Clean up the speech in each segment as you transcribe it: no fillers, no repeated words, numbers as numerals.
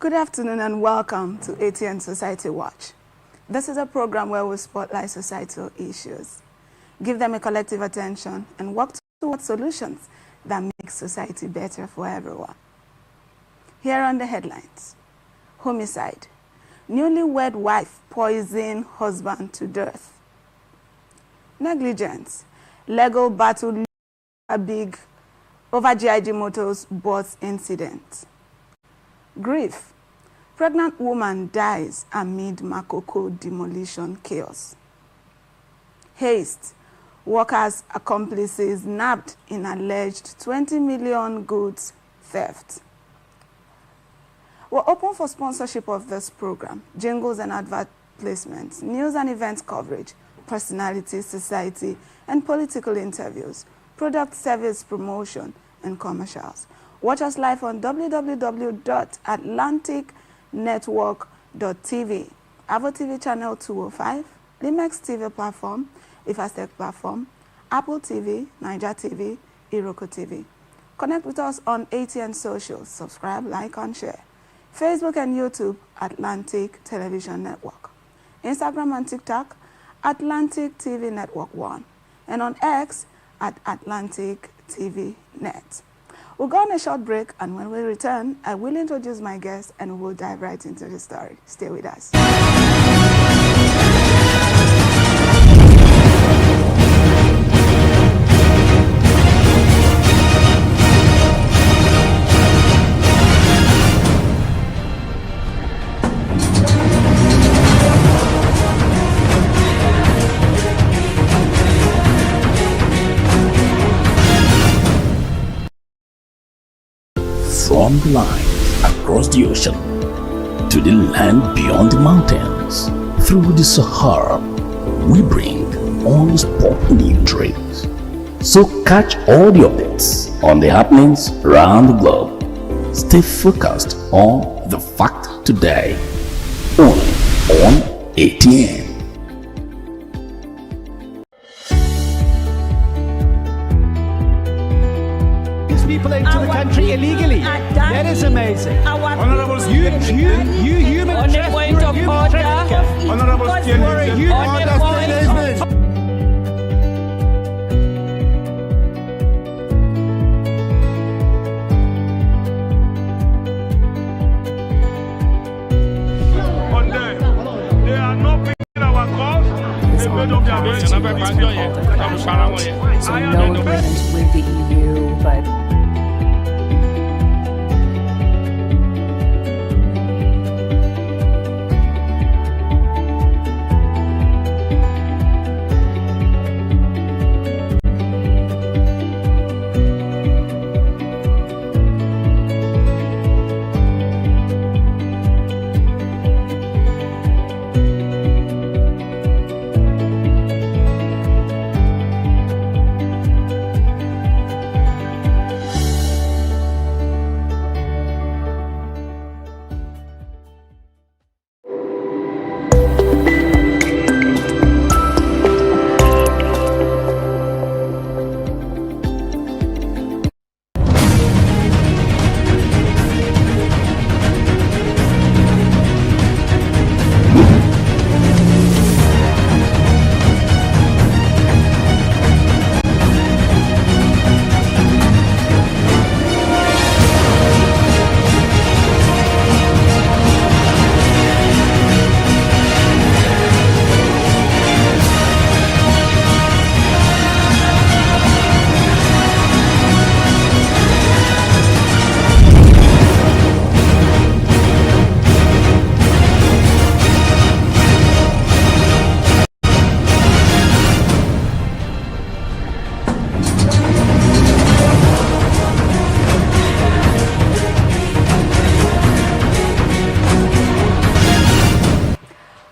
Good afternoon and welcome to ATN Society Watch. This is a program where we spotlight societal issues, give them a collective attention, and work towards solutions that make society better for everyone. Here are the headlines. Homicide. Newlywed wife poison husband to death. Negligence. Legal battle big over GIG Motors bus incident. Grief. Pregnant woman dies amid Makoko demolition chaos. Haste. Workers' accomplices nabbed in alleged 20 million goods theft. We're open for sponsorship of this program, jingles and advert placements, news and events coverage, personality, society, and political interviews, product service promotion, and commercials. Watch us live on www.atlanticnetwork.tv, Avo TV channel 205, Limex TV platform, Ifastech platform, Apple TV, Niger TV, Iroko TV. Connect with us on ATN Socials. Subscribe, like, and share. Facebook and YouTube, Atlantic Television Network. Instagram and TikTok, Atlantic TV Network 1. And on X, at Atlantic TV Net. We'll go on a short break, and when we return, I will introduce my guest and we'll dive right into the story. Stay with us. From the lines across the ocean to the land beyond the mountains, through the Sahara, we bring all sport new trades. So catch all the updates on the happenings around the globe. Stay focused on the fact today, only on ATN. People into the country illegally. That is amazing. Honourable You human trafficker. Honourable they are not picking our calls. They made up their minds. So no agreement with the EU, but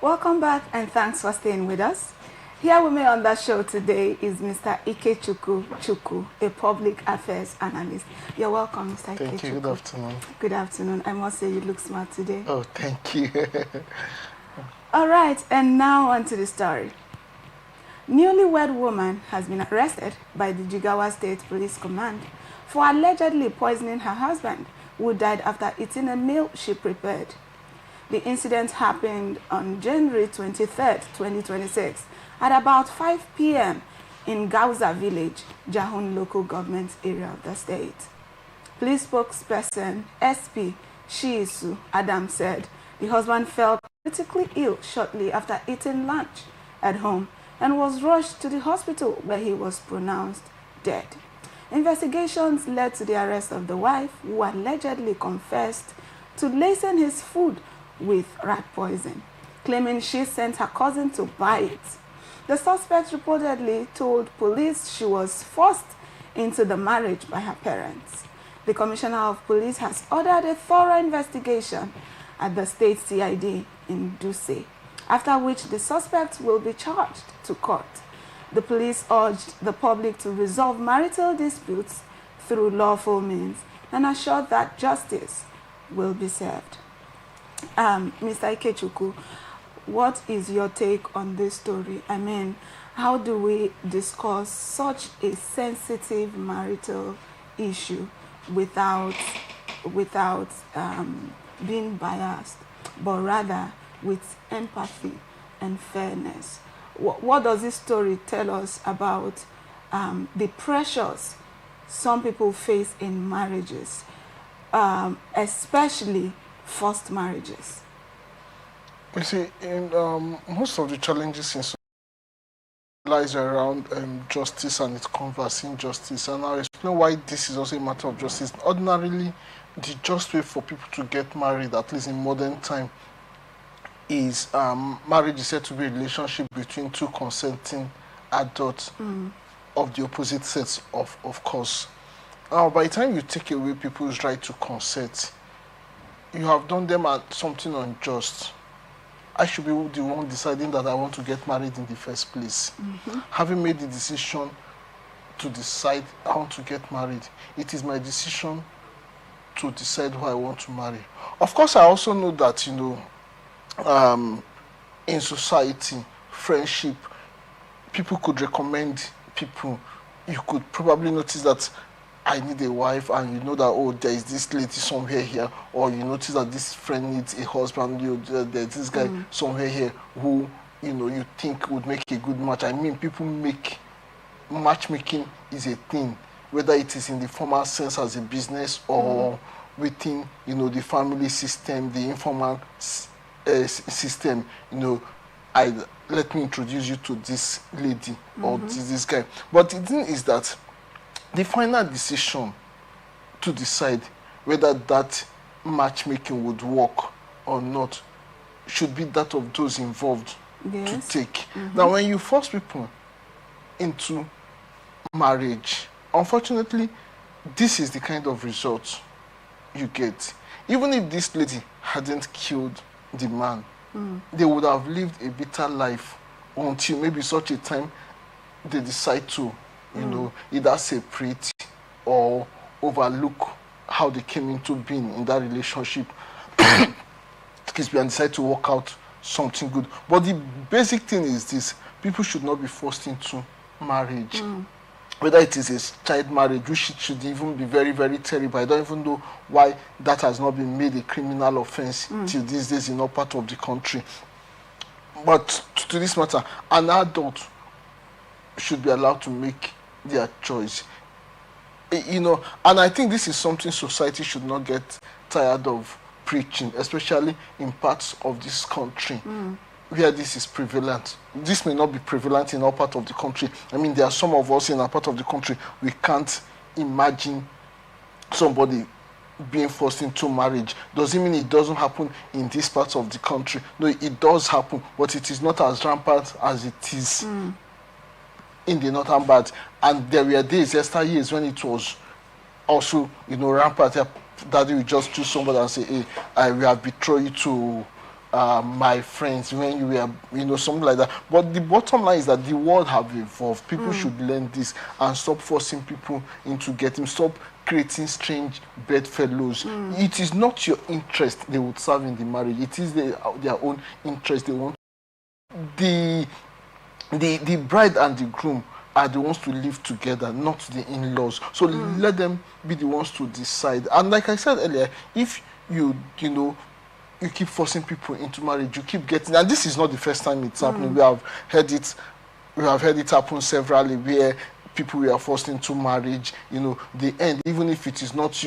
Welcome back and thanks for staying with us. Here with me on that show today is Mr. Ikechukwu, a public affairs analyst. You're welcome, Mr. Ikechukwu. Thank you. Good afternoon. Good afternoon. I must say you look smart today. Oh, thank you. All right, and now on to the story. Newlywed woman has been arrested by the Jigawa State Police Command for allegedly poisoning her husband who died after eating a meal she prepared. The incident happened on January 23, 2026, at about 5 p.m. in Gauza village, Jahun local government area of the state. Police spokesperson SP Shiisu Adam said the husband felt critically ill shortly after eating lunch at home and was rushed to the hospital where he was pronounced dead. Investigations led to the arrest of the wife, who allegedly confessed to lacing his food with rat poison, claiming she sent her cousin to buy it. The suspect reportedly told police she was forced into the marriage by her parents. The Commissioner of Police has ordered a thorough investigation at the state CID in Duse, after which the suspect will be charged to court. The police urged the public to resolve marital disputes through lawful means and assured that justice will be served. Mr. Ikechukwu, what is your take on this story? I mean, how do we discuss such a sensitive marital issue without being biased, but rather with empathy and fairness? What does this story tell us about the pressures some people face in marriages, especially forced marriages? You see, in most of the challenges in society lies around justice and its conversing justice, and I'll explain why this is also a matter of justice. Ordinarily, the just way for people to get married, at least in modern time, is marriage is said to be a relationship between two consenting adults of the opposite sex, of course. By the time you take away people's right to consent, you have done them at something unjust. I should be the one deciding that I want to get married in the first place. Having made the decision to decide I want to get married, it is my decision to decide who I want to marry. Of course, I also know that, in society, friendship, people could recommend people. You could probably notice that I need a wife, and you know that, oh, there is this lady somewhere here, or you notice that this friend needs a husband, there's this guy somewhere here who, you think would make a good match. I mean, people make, matchmaking is a thing, whether it is in the formal sense as a business or within, the family system, the informal system. Let me introduce you to this lady or this guy. But the thing is that the final decision to decide whether that matchmaking would work or not should be that of those involved to take. Now, when you force people into marriage, unfortunately, this is the kind of result you get. Even if this lady hadn't killed the man, they would have lived a bitter life until maybe such a time they decide to either separate or overlook how they came into being in that relationship and decide to work out something good. But the basic thing is this: people should not be forced into marriage. Whether it is a child marriage, which should even be very, very terrible. I don't even know why that has not been made a criminal offense till these days in all part of the country. But to this matter, an adult should be allowed to make their choice. And I think this is something society should not get tired of preaching, especially in parts of this country where this is prevalent. This may not be prevalent in all parts of the country. I mean, there are some of us in a part of the country, we can't imagine somebody being forced into marriage. Doesn't mean it doesn't happen in these parts of the country. No, it does happen, but it is not as rampant as it is in the northern part. And there were days, years, when it was also, rampant. Daddy will just choose somebody and say, hey, I will have betrayed you to my friends when you were, something like that. But the bottom line is that the world have evolved. People should learn this and stop forcing people into getting, stop creating strange bedfellows. It is not your interest they would serve in the marriage. It is their own interest they want. The bride and the groom are the ones to live together, not the in-laws. So let them be the ones to decide. And like I said earlier, if you keep forcing people into marriage, you keep getting, and this is not the first time it's happening. We have heard it happen severally where people were forced into marriage, they end, even if it is not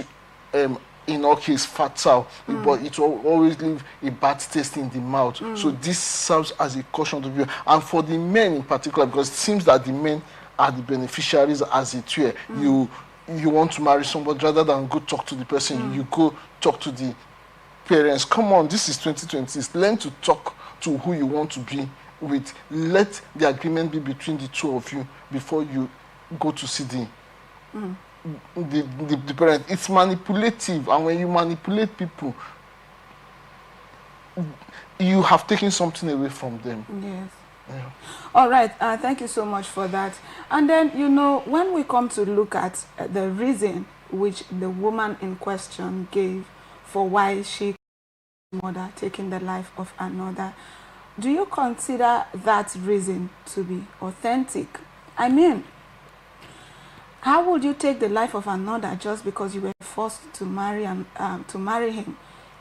in all cases fatal, but it will always leave a bad taste in the mouth. So this serves as a caution to people, and for the men in particular, because it seems that the men are the beneficiaries, as it were. You want to marry somebody, rather than go talk to the person, you go talk to the parents. Come on, this is 2020. Learn to talk to who you want to be with. Let the agreement be between the two of you before you go to see the parent. It's manipulative, and when you manipulate people, you have taken something away from them. Yes. Yeah. All right. Thank you so much for that. And then, when we come to look at the reason which the woman in question gave for why she murder, taking the life of another, do you consider that reason to be authentic? I mean, how would you take the life of another just because you were forced to marry him?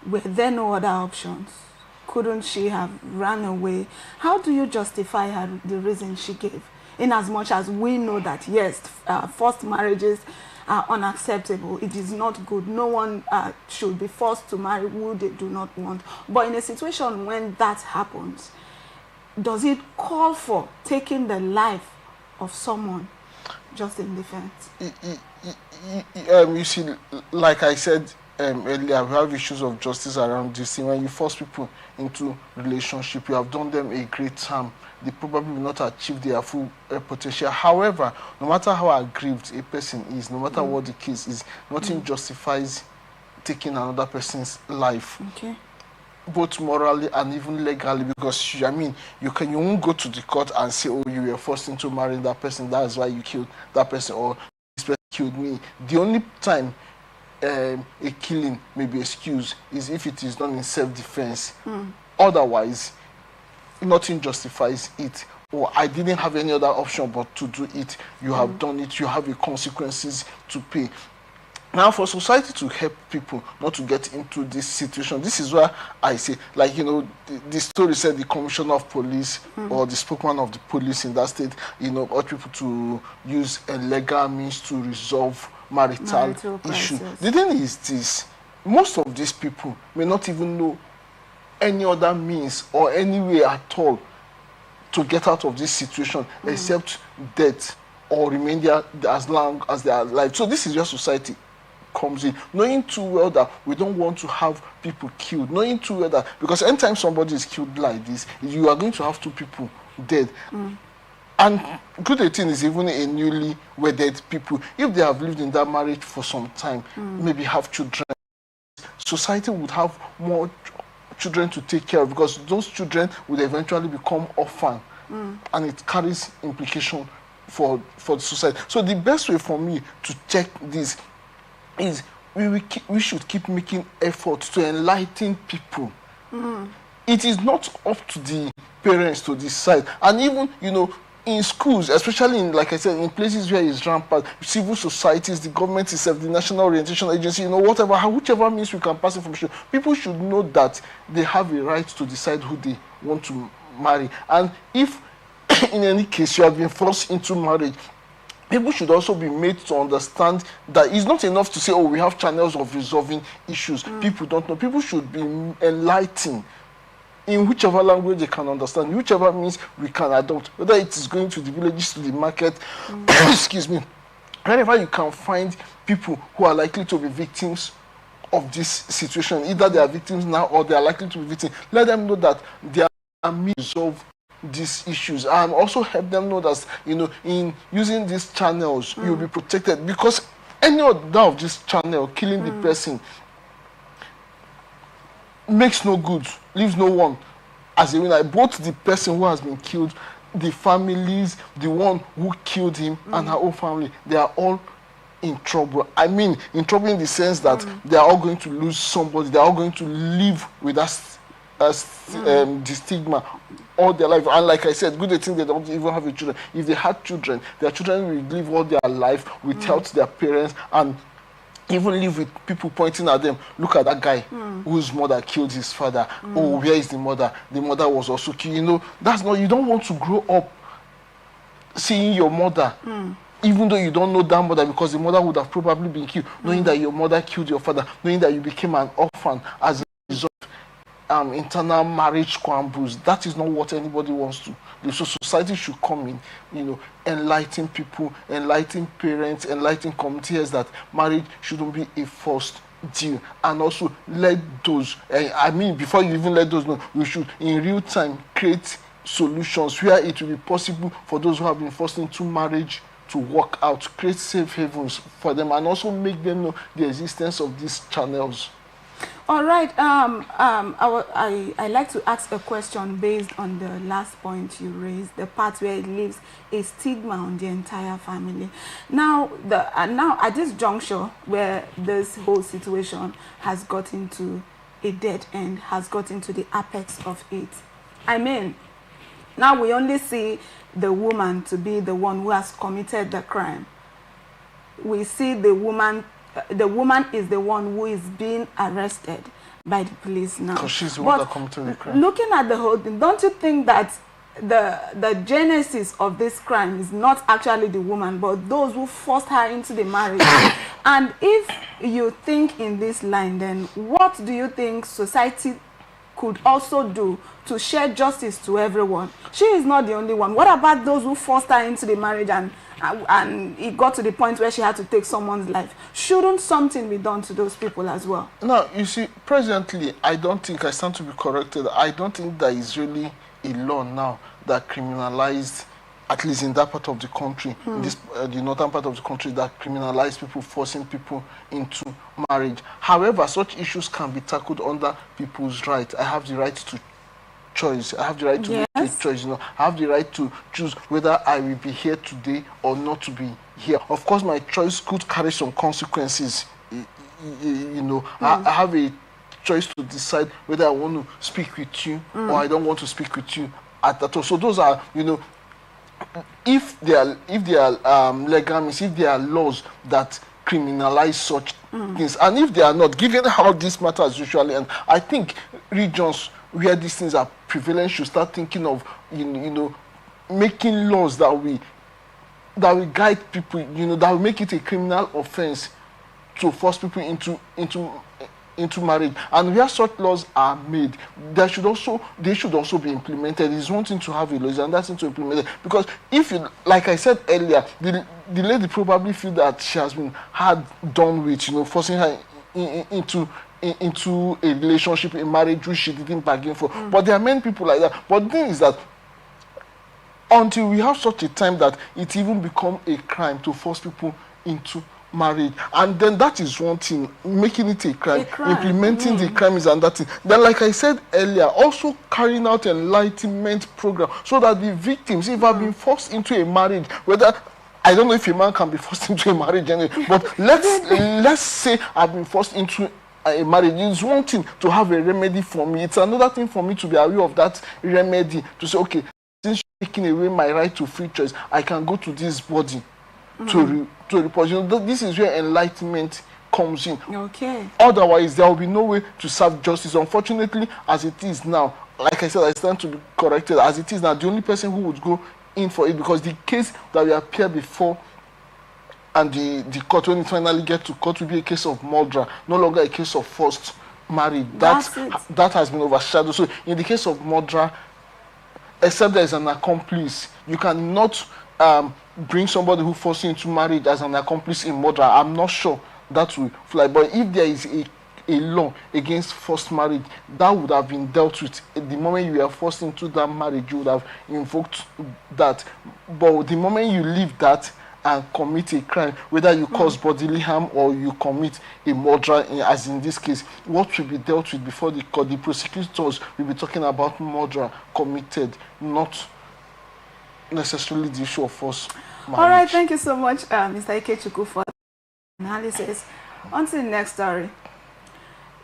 Were there no other options? Couldn't she have run away? How do you justify the reason she gave? In as much as we know that, yes, forced marriages are unacceptable. It is not good. No one should be forced to marry who they do not want. But in a situation when that happens, does it call for taking the life of someone just in defense? You see, like I said earlier, we have issues of justice around this thing. When you force people into relationship, you have done them a great harm. They probably will not achieve their full potential. However, no matter how aggrieved a person is, no matter what the case is, nothing justifies taking another person's life. Okay. Both morally and even legally, because you won't go to the court and say, oh, you were forced into marrying that person, that's why you killed that person, or this person killed me. The only time a killing may be excused is if it is done in self-defense. Otherwise, nothing justifies it. Or I didn't have any other option but to do it. You have done it. You have the consequences to pay. Now, for society to help people not to get into this situation, this is where I say, like, the story said the commissioner of police or the spokesman of the police in that state, urge people to use a legal means to resolve marital issue. The thing is this: most of these people may not even know any other means or any way at all to get out of this situation except death or remain there as long as they are alive. So this is where society comes in, knowing too well that we don't want to have people killed, knowing too well that, because anytime somebody is killed like this, you are going to have two people dead. And good thing is, even a newly wedded people, if they have lived in that marriage for some time, maybe have children, society would have more children to take care of, because those children would eventually become orphan, and it carries implication for the society. So the best way for me to check this is we should keep making efforts to enlighten people. It is not up to the parents to decide. And even, in schools, especially in, like I said, in places where it's rampant, civil societies, the government itself, the National Orientation Agency, whichever means we can pass information, people should know that they have a right to decide who they want to marry. And if, in any case, you have been forced into marriage, people should also be made to understand that it's not enough to say, oh, we have channels of resolving issues. People don't know. People should be enlightened in whichever language they can understand, whichever means we can adopt, whether it is going to the villages, to the market, excuse me, wherever you can find people who are likely to be victims of this situation. Either they are victims now or they are likely to be victims. Let them know that they are means to resolve these issues, and also help them know that, in using these channels, you'll be protected, because any other of this channel, killing the person, makes no good, leaves no one as a winner. Both the person who has been killed, the families, the one who killed him, and her own family, they are all in trouble. I mean, in trouble in the sense that they are all going to lose somebody. They are all going to live with the stigma all their life. And like I said, good thing they don't even have children. If they had children, their children will live all their life without their parents, and even live with people pointing at them. Look at that guy whose mother killed his father. Oh, where is the mother? The mother was also killed. You know, that's not, you don't want to grow up seeing your mother, even though you don't know that mother, because the mother would have probably been killed, knowing that your mother killed your father, knowing that you became an orphan as a result of internal marriage scrambles. That is not what anybody wants to do. So society should come in, you know, enlighten people, enlighten parents, enlighten communities that marriage shouldn't be a forced deal, and also let those, I mean, before you even let those know, we should in real time create solutions where it will be possible for those who have been forced into marriage to work out, create safe havens for them, and also make them know the existence of these channels. All right. I like to ask a question based on the last point you raised, the part where it leaves a stigma on the entire family. Now, now at this juncture where this whole situation has gotten to a dead end, has gotten to the apex of it. I mean, now we only see the woman to be the one who has committed the crime. We see the woman is the one who is being arrested by the police now. Because she's the one that committed the crime. Looking at the whole thing, don't you think that the genesis of this crime is not actually the woman, but those who forced her into the marriage? And if you think in this line, then what do you think society could also do to share justice to everyone? She is not the only one. What about those who forced her into the marriage and it got to the point where she had to take someone's life? Shouldn't something be done to those people as well? No, you see, presently, I don't think, I stand to be corrected, I don't think there is really a law now that criminalized, at least in that part of the country, in this, the northern part of the country, that criminalized people forcing people into marriage. However, such issues can be tackled under people's rights. I have the right to choice. I have the right to make a choice. You know, I have the right to choose whether I will be here today or not to be here. Of course, my choice could carry some consequences. You know, I have a choice to decide whether I want to speak with you or I don't want to speak with you at all. So those are, you know, if there are legality, if there are laws that criminalize such things, and if they are not, given how this matters usually, and I think regions where these things are prevalent should start thinking of you know making laws that will guide people, you know, that will make it a criminal offense to force people into marriage. And where such laws are made, they should also be implemented. It's one thing to have a law, and that's thing to implement it. Because if you, like I said earlier, the lady probably feel that she has been hard done with, you know, forcing her into a relationship, a marriage which she didn't bargain for. But there are many people like that. But the thing is that until we have such a time that it even become a crime to force people into marriage, and then that is one thing, making it a crime. Implementing the crime is another thing. Then, like I said earlier, also carrying out enlightenment program so that the victims, if have been forced into a marriage, whether, I don't know if a man can be forced into a marriage anyway, but let's say I've been forced into a marriage. It's one thing to have a remedy for me. It's another thing for me to be aware of that remedy, to say, okay, since you're taking away my right to free choice, I can go to this body to report. You know, this is where enlightenment comes in. Okay. Otherwise, there will be no way to serve justice. Unfortunately, as it is now, like I said, I stand to be corrected. As it is now, the only person who would go in for it, because the case that will appear before and the court, when it finally gets to court, will be a case of murder, no longer a case of forced marriage. That has been overshadowed. So in the case of murder, except there is an accomplice, you cannot bring somebody who forced you into marriage as an accomplice in murder. I'm not sure that will fly. But if there is a law against forced marriage, that would have been dealt with. The moment you were forced into that marriage, you would have invoked that. But the moment you leave that and commit a crime, whether you cause bodily harm or you commit a murder, as in this case, what will be dealt with before the court, the prosecutors will be talking about murder committed, not necessarily the issue of forced marriage. All right, thank you so much, Mr. Ikechukwu, for the analysis. On to the next story.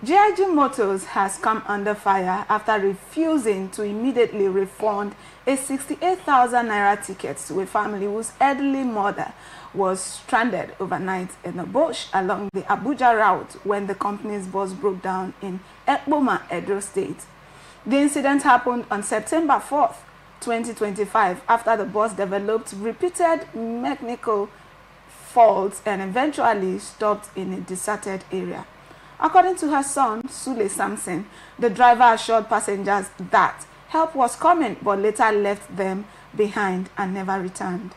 GIG Motors has come under fire after refusing to immediately refund a 68,000 naira ticket to a family whose elderly mother was stranded overnight in a bush along the Abuja route when the company's bus broke down in Ekpoma, Edo State. The incident happened on September 4th, 2025, after the bus developed repeated mechanical faults and eventually stopped in a deserted area. According to her son, Sule Samson, the driver assured passengers that help was coming but later left them behind and never returned.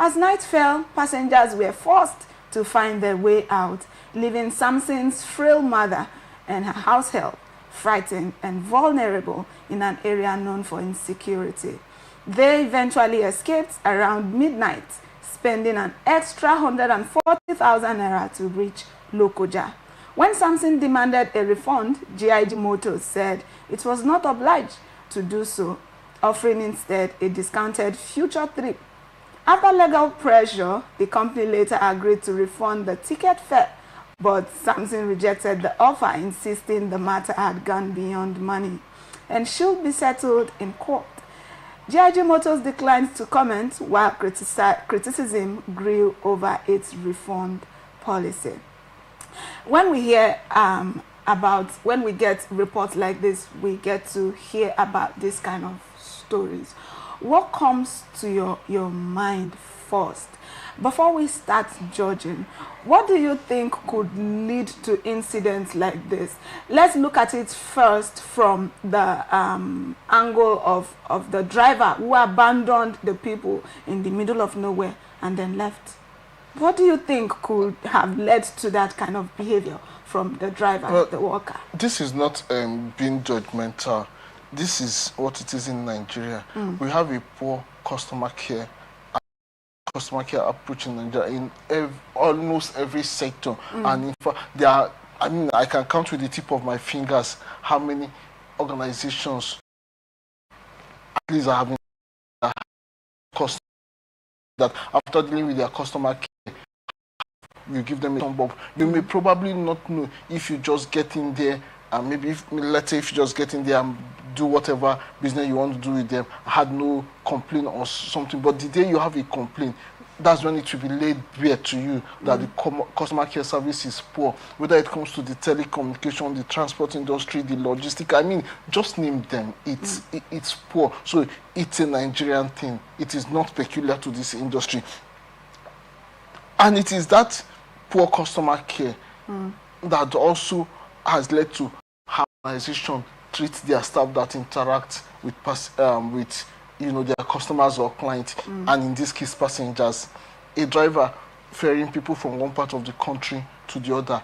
As night fell, passengers were forced to find their way out, leaving Samson's frail mother and her household frightened and vulnerable in an area known for insecurity. They eventually escaped around midnight, spending an extra 140,000 naira to reach Lokoja. When Samson demanded a refund, GIG Motors said it was not obliged to do so, offering instead a discounted future trip. After legal pressure, the company later agreed to refund the ticket fare, but Samson rejected the offer, insisting the matter had gone beyond money and should be settled in court. GIG Motors declined to comment while criticism grew over its refund policy. When we hear when we get reports like this, we get to hear about this kind of stories. What comes to your mind first? Before we start judging, what do you think could lead to incidents like this? Let's look at it first from the angle of the driver who abandoned the people in the middle of nowhere and then left. What do you think could have led to that kind of behavior from the driver, the worker? This is not being judgmental. This is what it is in Nigeria. We have a poor customer care approach in Nigeria in almost every sector. And in fact, there are, I can count with the tip of my fingers how many organizations at least are having customers that after dealing with their customer care, you give them a thumb up. You may probably not know if you just get in there and maybe let's say if you just get in there and do whatever business you want to do with them, had no complaint or something, but the day you have a complaint, that's when it will be laid bare to you that the customer care service is poor, whether it comes to the telecommunication, the transport industry, the logistics, just name them. It's poor. So it's a Nigerian thing. It is not peculiar to this industry. And it is that poor customer care that also has led to how organizations treat their staff that interact with their customers or clients, and in this case passengers. A driver ferrying people from one part of the country to the other,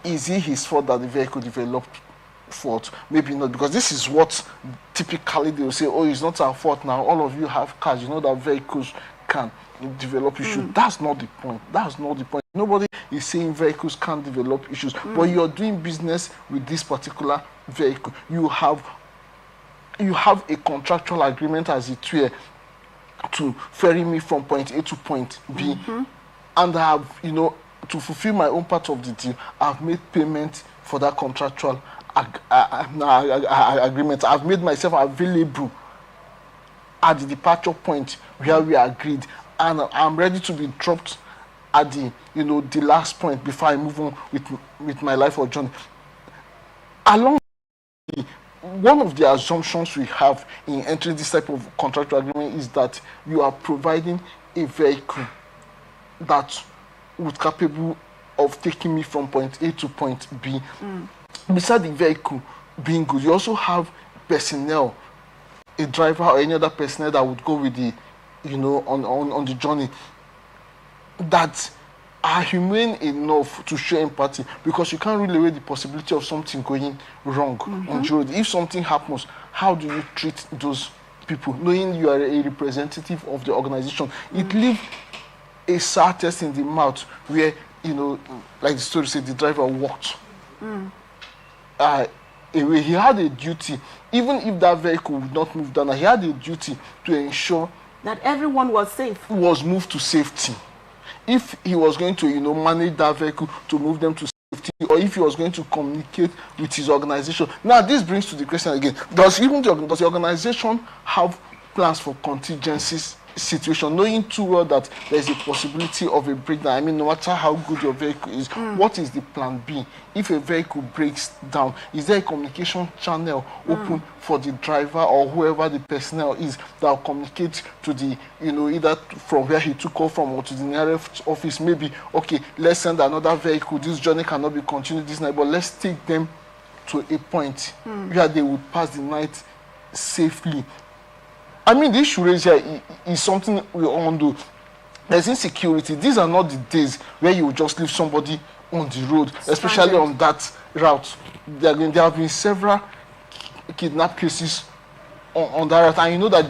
is it his fault that the vehicle developed fault? Maybe not, because this is what typically they will say, oh, it's not our fault now, all of you have cars, you know that vehicles can develop issues. That's not the point. That's not the point. Nobody is saying vehicles can't develop issues, but you're doing business with this particular vehicle. You have a contractual agreement, as it were, to ferry me from point A to point B, and I have, to fulfill my own part of the deal, I've made payment for that contractual agreement. I've made myself available at the departure point where we agreed, and I'm ready to be dropped at the last point before I move on with my life or journey. Along one of the assumptions we have in entering this type of contractual agreement is that you are providing a vehicle that would capable of taking me from point A to point B. Besides the vehicle being good, you also have personnel, a driver or any other personnel that would go with the, on the journey, that are humane enough to show empathy, because you can't really weigh the possibility of something going wrong on the road. If something happens, how do you treat those people, knowing you are a representative of the organization? It leaves a sour taste in the mouth where, like the story said, the driver walked away. He had a duty, even if that vehicle would not move down, he had a duty to ensure that everyone was safe, was moved to safety. If he was going to, manage that vehicle to move them to safety, or if he was going to communicate with his organization. Now, this brings to the question again: does the organization have plans for contingencies situation, knowing too well that there is a possibility of a breakdown? I mean, no matter how good your vehicle is, what is the plan B if a vehicle breaks down? Is there a communication channel open for the driver or whoever the personnel is that will communicate to the, either from where he took off from or to the nearest office? Maybe, okay, let's send another vehicle. This journey cannot be continued this night, but let's take them to a point where they will pass the night safely. I mean, the issue here is something we all do. There's insecurity. These are not the days where you just leave somebody on the road, especially on that route. There have been several kidnap cases on that route, and you know that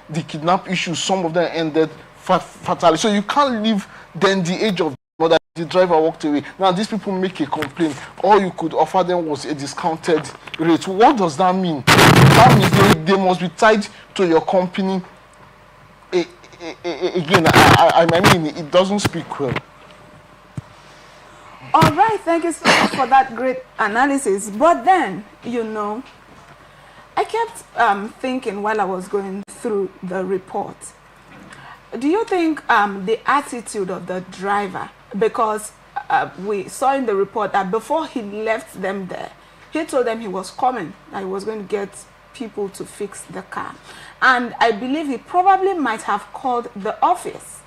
the kidnap issues, some of them ended fatally. So you can't leave then the age of that the driver walked away. Now these people make a complaint. All you could offer them was a discounted rate. What does that mean? That means they must be tied to your company. Again, I mean, it doesn't speak well. All right, thank you so much for that great analysis. But then, I kept thinking while I was going through the report. Do you think the attitude of the driver, because we saw in the report that before he left them there, he told them he was coming, that he was going to get people to fix the car. And I believe he probably might have called the office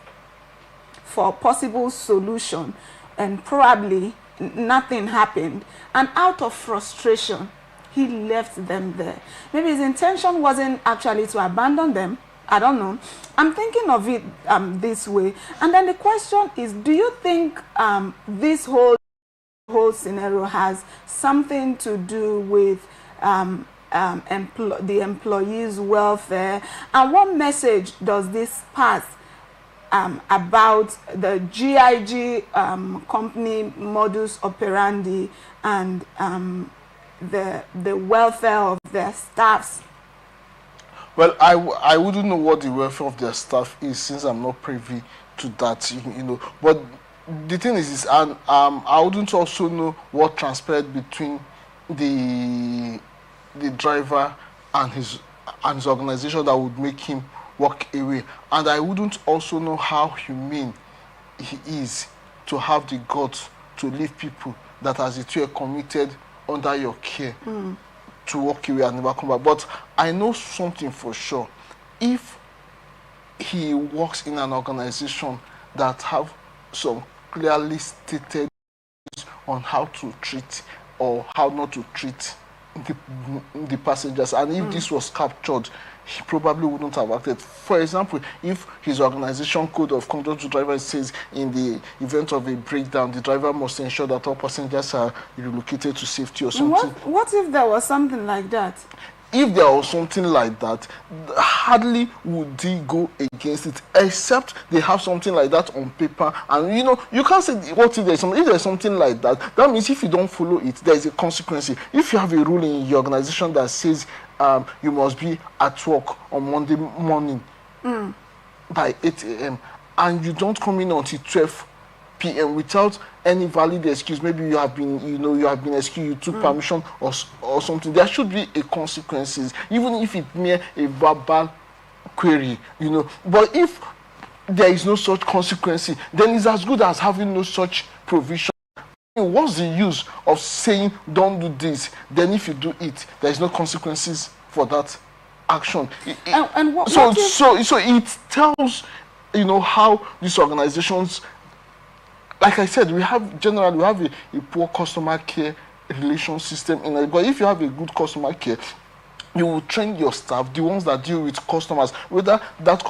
for a possible solution, and probably nothing happened. And out of frustration, he left them there. Maybe his intention wasn't actually to abandon them. I don't know. I'm thinking of it this way. And then the question is, do you think this whole scenario has something to do with the employees' welfare? And what message does this pass about the GIG company modus operandi and the welfare of their staffs? Well, I wouldn't know what the welfare of their staff is, since I'm not privy to that, But the thing is I wouldn't also know what transpired between the driver and his organization that would make him walk away. And I wouldn't also know how humane he is to have the guts to leave people that, as it were, committed under your care to walk away and never come back. But I know something for sure. If he works in an organization that have some clearly stated on how to treat or how not to treat the passengers, and if this was captured, he probably wouldn't have acted. For example, if his organization code of conduct to drivers says in the event of a breakdown, the driver must ensure that all passengers are relocated to safety or something. What if there was something like that? If there was something like that, hardly would they go against it, except they have something like that on paper. And you can't say what if there's something. If there's something like that, that means if you don't follow it, there is a consequence. If you have a rule in your organization that says you must be at work on Monday morning by 8 a.m. and you don't come in until 12 p.m. without any valid excuse, maybe you have been excused, you took permission or something, there should be a consequences, even if it's mere a verbal query, But if there is no such consequence, then it's as good as having no such provision. What's the use of saying don't do this? Then if you do it, there is no consequences for that action. So it tells how these organizations, like I said, we have a poor customer care relation system in it. But if you have a good customer care, you will train your staff, the ones that deal with customers, whether that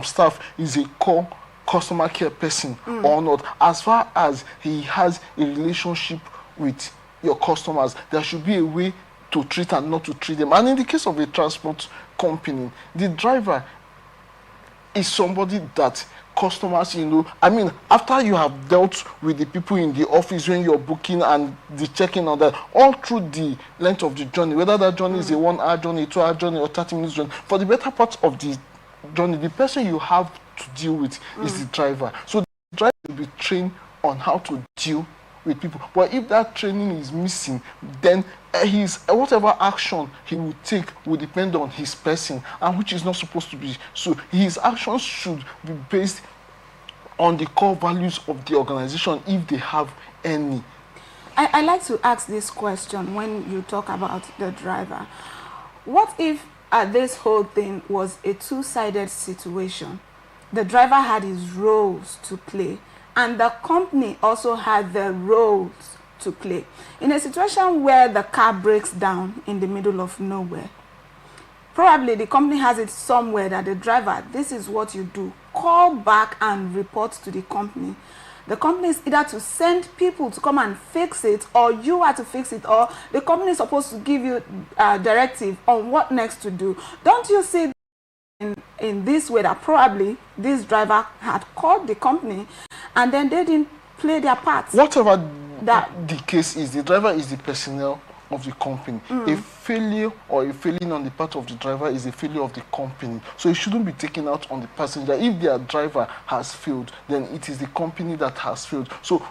staff is a core customer care person or not. As far as he has a relationship with your customers, there should be a way to treat and not to treat them. And in the case of a transport company, the driver is somebody that customers, I mean, after you have dealt with the people in the office when you're booking and the checking on that, all through the length of the journey, whether that journey is a 1 hour journey, 2 hour journey, or 30 minutes journey, for the better part of the journey, the person you have to deal with is the driver. So the driver will be trained on how to deal with people. But if that training is missing, then his whatever action he will take will depend on his person, and which is not supposed to be. So his actions should be based on the core values of the organization, if they have any. I like to ask this question when you talk about the driver. What if this whole thing was a two-sided situation? The driver had his roles to play, and the company also had their roles to play. In a situation where the car breaks down in the middle of nowhere, probably the company has it somewhere that the driver, this is what you do. Call back and report to the company. The company is either to send people to come and fix it, or you are to fix it, or the company is supposed to give you a directive on what next to do. Don't you see in this way that probably this driver had called the company and then they didn't play their part? Whatever the case is, the driver is the personnel of the company. A failure or a failing on the part of the driver is a failure of the company. So it shouldn't be taken out on the passenger. If their driver has failed, then it is the company that has failed. So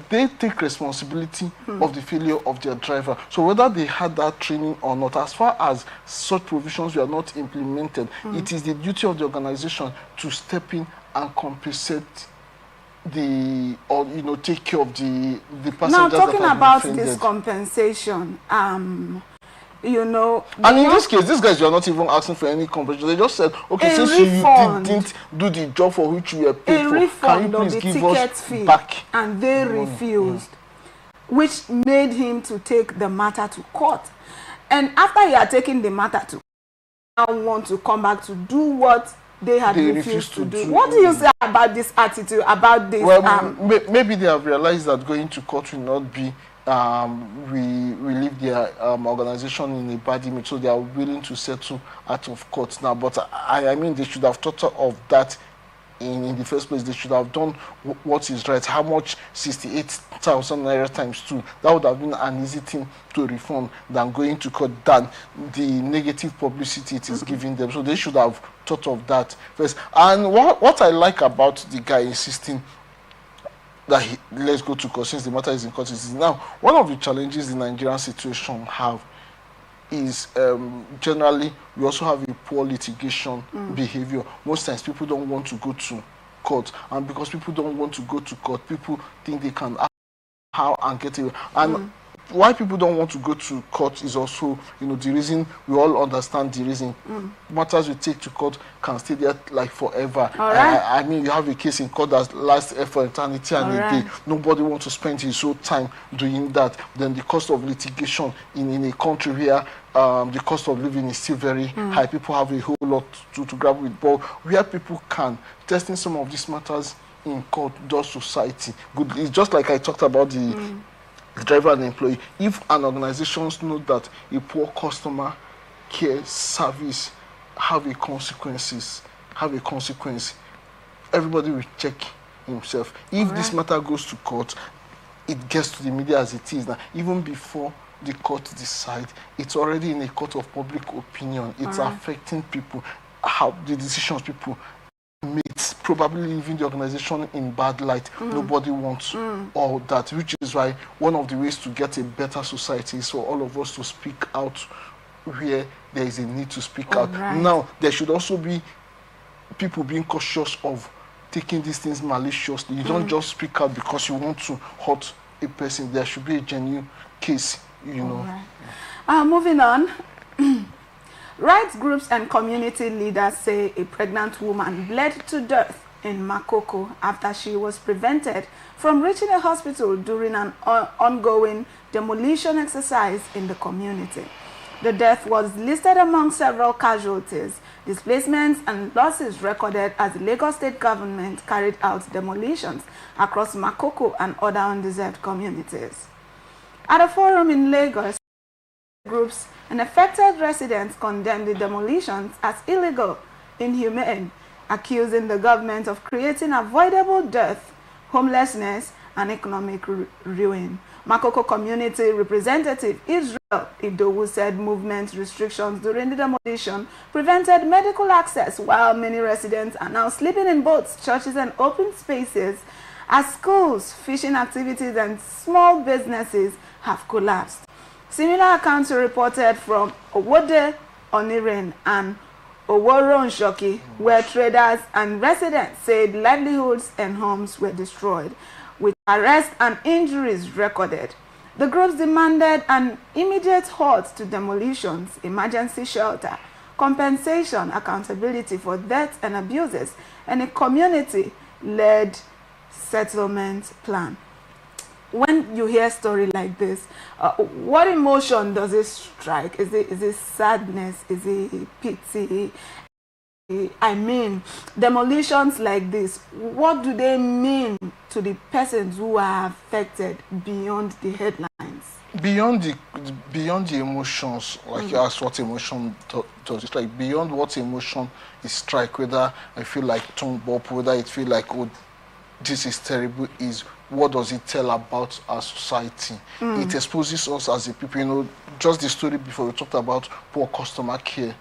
they take responsibility of the failure of their driver. So whether they had that training or not, as far as such provisions were not implemented, it is the duty of the organization to step in and compensate take care of the passengers. Now, talking about that this compensation, and in this case, these guys were not even asking for any compensation. They just said, okay, since you didn't do the job for which you were paid for, can you please give us fee back? And they refused, which made him to take the matter to court. And after he had taken the matter to court, now want to come back to do what they refused to do. What do you say about this attitude, about this? Well, maybe they have realized that going to court will not be we leave their organization in a bad image, so they are willing to settle out of court now. But I mean, they should have thought of that in the first place. They should have done what is right. How much? 68,000 naira times 2. That would have been an easy thing to reform than going to court, than the negative publicity it is giving them. So they should have thought of that first. And what I like about the guy insisting that let's go to court since the matter is in court is now, one of the challenges the Nigerian situation have is generally we also have a poor litigation behavior. Most times people don't want to go to court, and because people don't want to go to court, people think they can how and get away. And why people don't want to go to court is also, the reason. We all understand the reason. Matters we take to court can stay there like forever. I mean, you have a case in court that lasts for eternity and a day. Nobody wants to spend his whole time doing that. Then the cost of litigation in a country where the cost of living is still very high, people have a whole lot to grab with. But where people can, testing some of these matters in court does society good. It's just like I talked about the driver and employee. If an organization knows that a poor customer care service have a consequence, everybody will check himself. If this matter goes to court, it gets to the media as it is now. Even before the court decide, it's already in a court of public opinion. It's affecting people, how the decisions people make, probably leaving the organization in bad light. Nobody wants all that, which is why one of the ways to get a better society is for all of us to speak out where there is a need to speak out. Now, there should also be people being cautious of taking these things maliciously. You don't just speak out because you want to hurt a person. There should be a genuine case, Moving on. Rights groups and community leaders say a pregnant woman bled to death in Makoko after she was prevented from reaching a hospital during an ongoing demolition exercise in the community. The death was listed among several casualties, displacements, and losses recorded as the Lagos State government carried out demolitions across Makoko and other undeserved communities. At a forum in Lagos, groups and affected residents condemned the demolitions as illegal, inhumane, accusing the government of creating avoidable death, homelessness, and economic ruin. Makoko community representative Israel Idowu said movement restrictions during the demolition prevented medical access, while many residents are now sleeping in boats, churches, and open spaces as schools, fishing activities, and small businesses have collapsed. Similar accounts were reported from Owode, Oniren, and Oworo-Nshoki, where traders and residents said livelihoods and homes were destroyed, with arrests and injuries recorded. The groups demanded an immediate halt to demolitions, emergency shelter, compensation, accountability for deaths and abuses, and a community-led settlement plan. When you hear a story like this, what emotion does it strike? Is it sadness? Is it pity? I mean, demolitions like this, what do they mean to the persons who are affected beyond the headlines? Beyond the emotions, like you asked what emotion does, it's like beyond what emotion is strike, whether I feel like tongue bop, whether it feel like, oh, this is terrible, is what does it tell about our society? It exposes us as a people, you know, just the story before we talked about poor customer care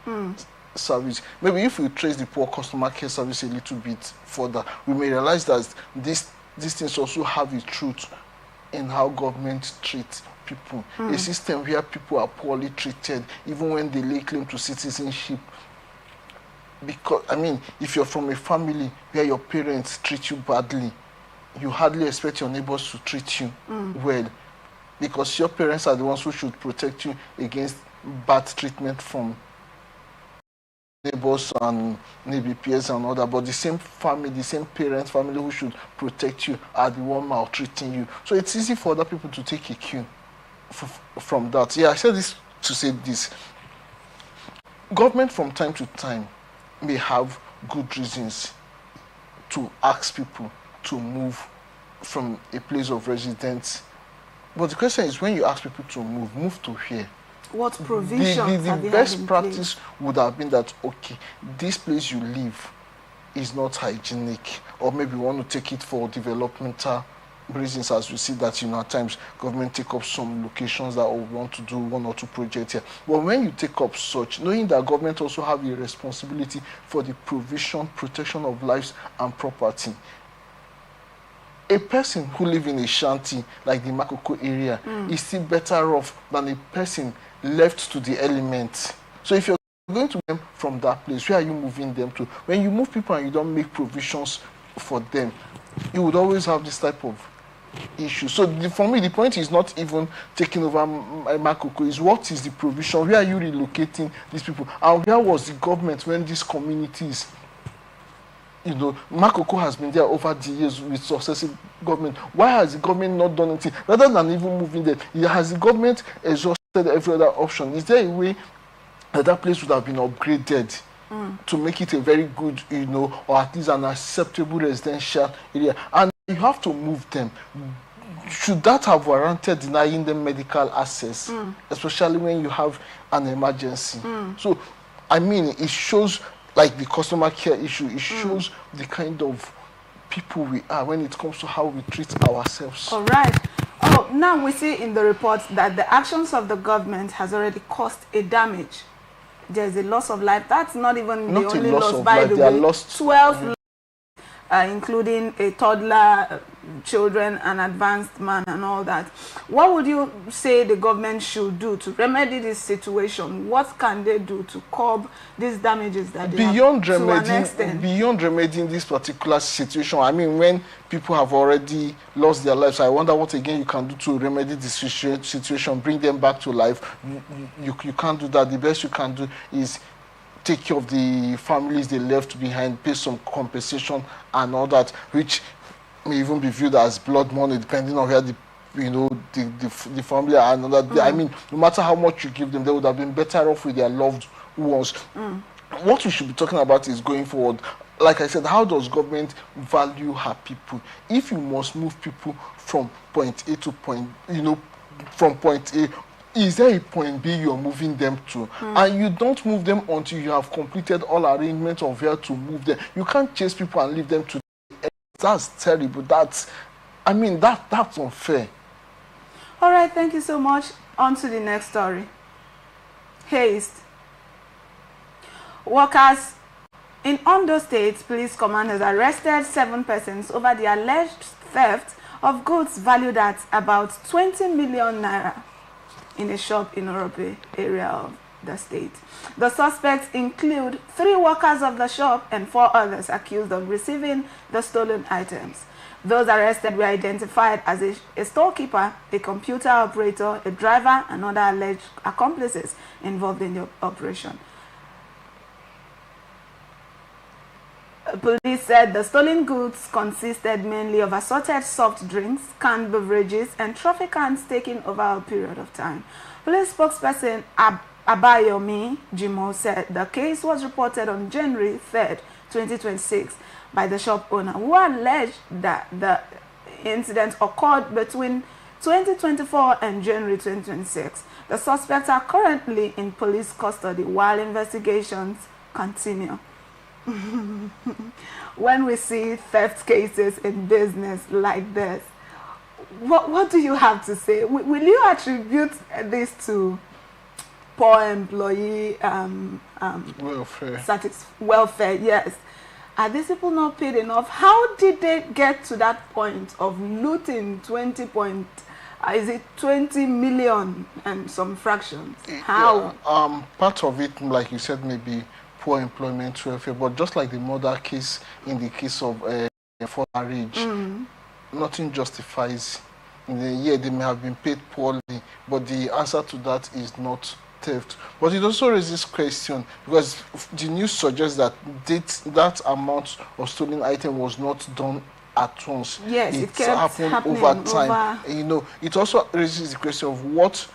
service. Maybe if we trace the poor customer care service a little bit further, we may realize that these things also have a truth in how government treats people. A system where people are poorly treated, even when they lay claim to citizenship. Because, I mean, if you're from a family where your parents treat you badly, you hardly expect your neighbors to treat you well, because your parents are the ones who should protect you against bad treatment from neighbors and maybe peers and all that. But the same family, the same parents, family who should protect you are the one maltreating you. So it's easy for other people to take a cue from that. Yeah, I said this to say this. Government from time to time may have good reasons to ask people to move from a place of residence. But the question is, when you ask people to move to here. What provisions the best practice would have been that, okay, this place you live is not hygienic, or maybe we want to take it for developmental reasons, as we see that, you know, at times government take up some locations that we want to do one or two projects here. But when you take up such, knowing that government also have a responsibility for the provision, protection of lives and property. A person who lives in a shanty like the Makoko area is still better off than a person left to the elements. So if you're going to them from that place, where are you moving them to? When you move people and you don't make provisions for them, you would always have this type of issue. So for me, the point is not even taking over Makoko, is what is the provision? Where are you relocating these people? And where was the government when these communities, you know, Makoko has been there over the years with successive government. Why has the government not done anything? Rather than even moving there, has the government exhausted every other option? Is there a way that that place would have been upgraded to make it a very good, you know, or at least an acceptable residential area? And you have to move them. Should that have warranted denying them medical access, especially when you have an emergency? So, I mean, it shows, like the customer care issue, it shows the kind of people we are when it comes to how we treat ourselves. All right. Oh, now we see in the report that the actions of the government has already caused a damage. There's a loss of life. That's not even the only loss, by the way. 12 lives, including a toddler, children, an advanced man, and all that. What would you say the government should do to remedy this situation? What can they do to curb these damages that they have to an extent? Beyond remedying this particular situation, I mean, when people have already lost their lives, I wonder what again you can do to remedy the situation, bring them back to life. You can't do that. The best you can do is take care of the families they left behind, pay some compensation and all that, which may even be viewed as blood money, depending on where the family are. And all that. I mean, no matter how much you give them, they would have been better off with their loved ones. What we should be talking about is going forward. Like I said, how does government value her people? If you must move people from point A to point, from point A, is there a point B you're moving them to? And you don't move them until you have completed all arrangements of where to move them. You can't chase people and leave them to the end. That's terrible. That's unfair. All right, thank you so much. On to the next story. Haste. Workers in Ondo State Police Command has arrested 7 persons over the alleged theft of goods valued at about 20 million naira in a shop in Orope area of the state. The suspects include 3 workers of the shop and 4 others accused of receiving the stolen items. Those arrested were identified as a storekeeper, a computer operator, a driver, and other alleged accomplices involved in the operation. Police said the stolen goods consisted mainly of assorted soft drinks, canned beverages, and trophy cans taken over a period of time. Police spokesperson Abayomi Jimo said the case was reported on January 3rd, 2026 by the shop owner, who alleged that the incident occurred between 2024 and January 2026. The suspects are currently in police custody while investigations continue. When we see theft cases in business like this, what do you have to say? Will you attribute this to poor employee welfare? Yes. Are these people not paid enough? How did they get to that point of looting 20 million and some fractions? How? Yeah, part of it, like you said, maybe poor employment welfare, but just like the murder case, in the case of for marriage, nothing justifies. In the year they may have been paid poorly, but the answer to that is not theft. But it also raises question, because the news suggests that that amount of stolen item was not done at once. Yes, it kept happened over time. You know, it also raises the question of what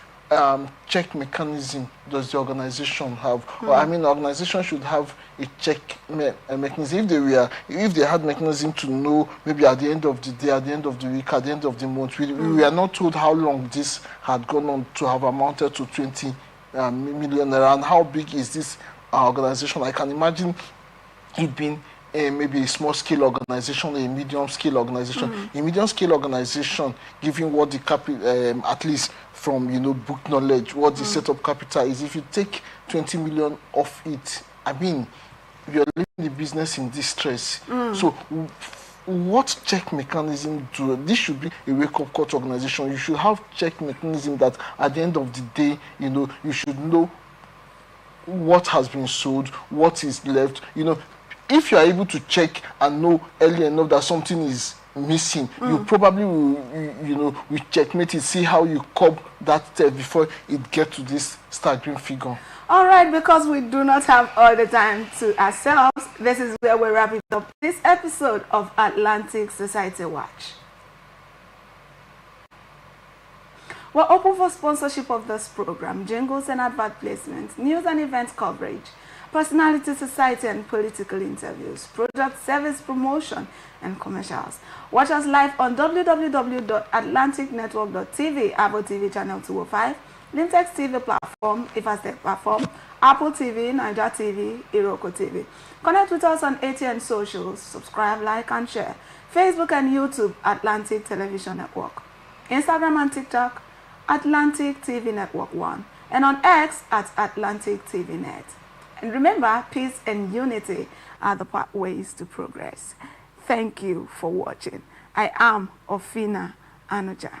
check mechanism does the organization have? Or, I mean, the organization should have a check mechanism. If they had mechanism to know, maybe at the end of the day, at the end of the week, at the end of the month, we are not told how long this had gone on to have amounted to 20 million naira, and how big is this organization. I can imagine it being maybe a small-scale organization, a medium-scale organization. A medium-scale organization, given what the capital, at least from book knowledge, what the setup capital is, if you take 20 million off it, I mean, you're leaving the business in distress. So what check mechanism do? This should be a wake-up call to organization. You should have check mechanism that at the end of the day, you should know what has been sold, what is left. If you are able to check and know early enough that something is missing, you probably will, will checkmate it, see how you curb that theft before it gets to this staggering figure. All right, because we do not have all the time to ourselves, this is where we wrap it up this episode of Atlantic Society Watch. We're open for sponsorship of this program, jingles and advert placements, news and event coverage, personality, society and political interviews, product service promotion and commercials. Watch us live on www.atlanticnetwork.tv, Apple TV channel 205, Lintex TV platform, Ifastech platform, Apple TV, Niger TV, Iroko TV. Connect with us on ATN socials, subscribe, like and share. Facebook and YouTube, Atlantic Television Network. Instagram and TikTok, Atlantic TV Network 1. And on X at Atlantic TV Net. And remember, peace and unity are the pathways to progress. Thank you for watching. I am Ofina Anuja.